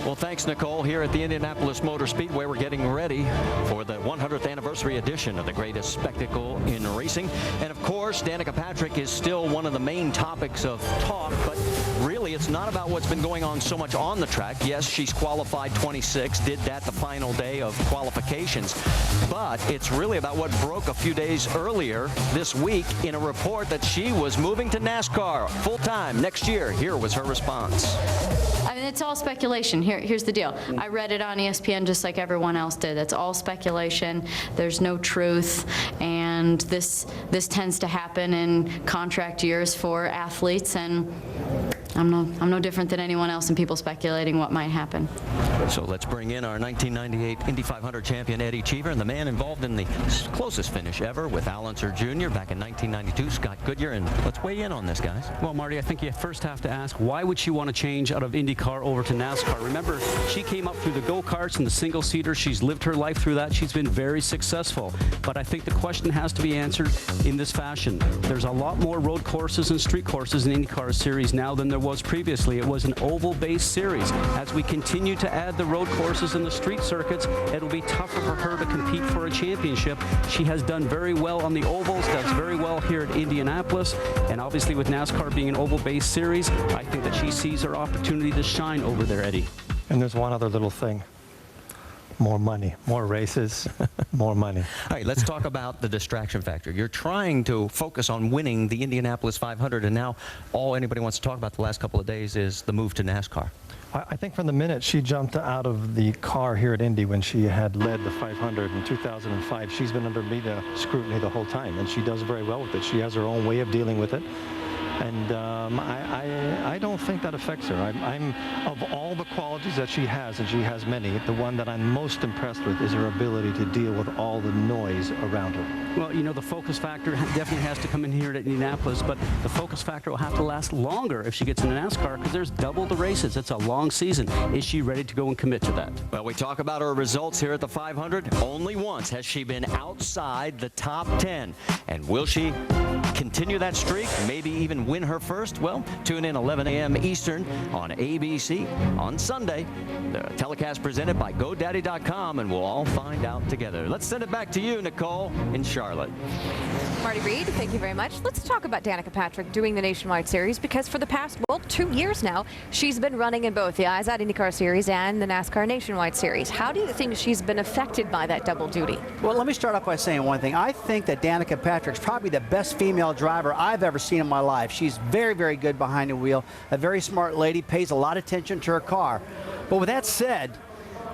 Well, thanks, Nicole. Here at the Indianapolis Motor Speedway, we're getting ready for the 100th anniversary edition of the greatest spectacle in racing. And of course, Danica Patrick is still one of the main topics of talk, but really it's not about what's been going on so much on the track. Yes, she's qualified 26, did that the final day of qualifications, but it's really about what broke a few days earlier this week in a report that she was moving to NASCAR full-time next year. Here was her response. I mean, it's all speculation. Here's the deal. I read it on ESPN just like everyone else did. It's all speculation. There's no truth, and this tends to happen in contract years for athletes, and I'm no different than anyone else in people speculating what might happen. So let's bring in our 1998 Indy 500 champion Eddie Cheever and the man involved in the closest finish ever with Al Unser Jr. back in 1992, Scott Goodyear. And let's weigh in on this, guys. Well, Marty, I think you first have to ask, why would she want to change out of IndyCar over to NASCAR? Remember, she came up through the go-karts and the single-seater. She's lived her life through that. She's been very successful. But I think the question has to be answered in this fashion. There's a lot more road courses and street courses in IndyCar series now than there was previously. It was an oval-based series. As we continue to add the road courses and the street circuits, it'll be tougher for her to compete for a championship. She has done very well on the ovals, does very well here at Indianapolis, and obviously with NASCAR being an oval-based series, I think that she sees her opportunity to shine over there, Eddie. And there's one other little thing. More money, more races, more money. All right, let's talk about the distraction factor. You're trying to focus on winning the Indianapolis 500, and now all anybody wants to talk about the last couple of days is the move to NASCAR. I think from the minute she jumped out of the car here at Indy when she had led the 500 in 2005, she's been under media scrutiny the whole time, and she does very well with it. She has her own way of dealing with it. And I don't think that affects her. I'm of all the qualities that she has, and she has many, the one that I'm most impressed with is her ability to deal with all the noise around her. Well, you know, the focus factor definitely has to come in here at Indianapolis, but the focus factor will have to last longer if she gets into NASCAR because there's double the races. It's a long season. Is she ready to go and commit to that? Well, we talk about her results here at the 500. Only once has she been outside the top 10. And will she continue that streak, maybe even win her first? Well, tune in 11 a.m. Eastern on ABC on Sunday. The telecast presented by GoDaddy.com, and we'll all find out together. Let's send it back to you, Nicole, in Charlotte. Marty Reed, thank you very much. Let's talk about Danica Patrick doing the Nationwide Series because for the past, well, 2 years now, she's been running in both the IZOD IndyCar Series and the NASCAR Nationwide Series. How do you think she's been affected by that double duty? Well, let me start off by saying one thing. I think that Danica Patrick's probably the best female driver I've ever seen in my life. She's very, very good behind the wheel, a very smart lady, pays a lot of attention to her car. But with that said,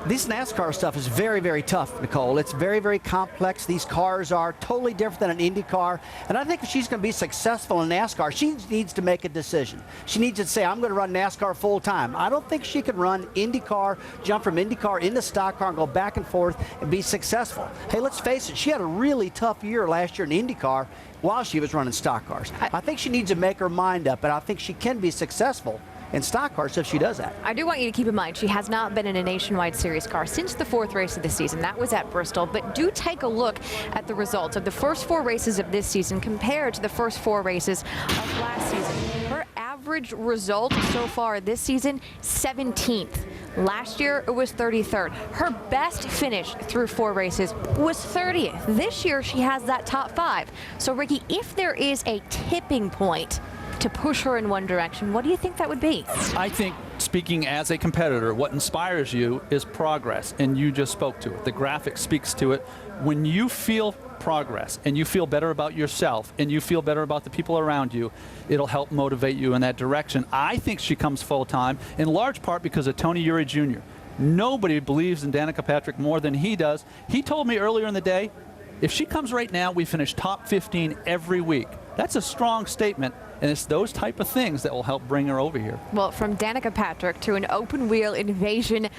this NASCAR stuff is very, very tough, Nicole. It's very, very complex. These cars are totally different than an Indy car. And I think if she's going to be successful in NASCAR, she needs to make a decision. She needs to say, I'm going to run NASCAR full time. I don't think she can run IndyCar, jump from IndyCar into stock car and go back and forth and be successful. Hey, let's face it, she had a really tough year last year in IndyCar while she was running stock cars. I think she needs to make her mind up, and I think she can be successful in stock cars if she does that. I do want you to keep in mind she has not been in a Nationwide Series car since the 4th race of the season. That was at Bristol. But do take a look at the results of the first 4 races of this season compared to the first 4 races of last season. Her average result so far this season, 17th. Last year, it was 33rd. Her best finish through 4 races was 30th. This year, she has that top 5. So, Ricky, if there is a tipping point to push her in one direction, what do you think that would be? I think, speaking as a competitor, what inspires you is progress, and you just spoke to it. The graphic speaks to it. When you feel progress and you feel better about yourself and you feel better about the people around you, it'll help motivate you in that direction. I think she comes full-time, in large part because of Tony Eury Jr. Nobody believes in Danica Patrick more than he does. He told me earlier in the day, if she comes right now, we finish top 15 every week. That's a strong statement, and it's those type of things that will help bring her over here. Well, from Danica Patrick to an open-wheel invasion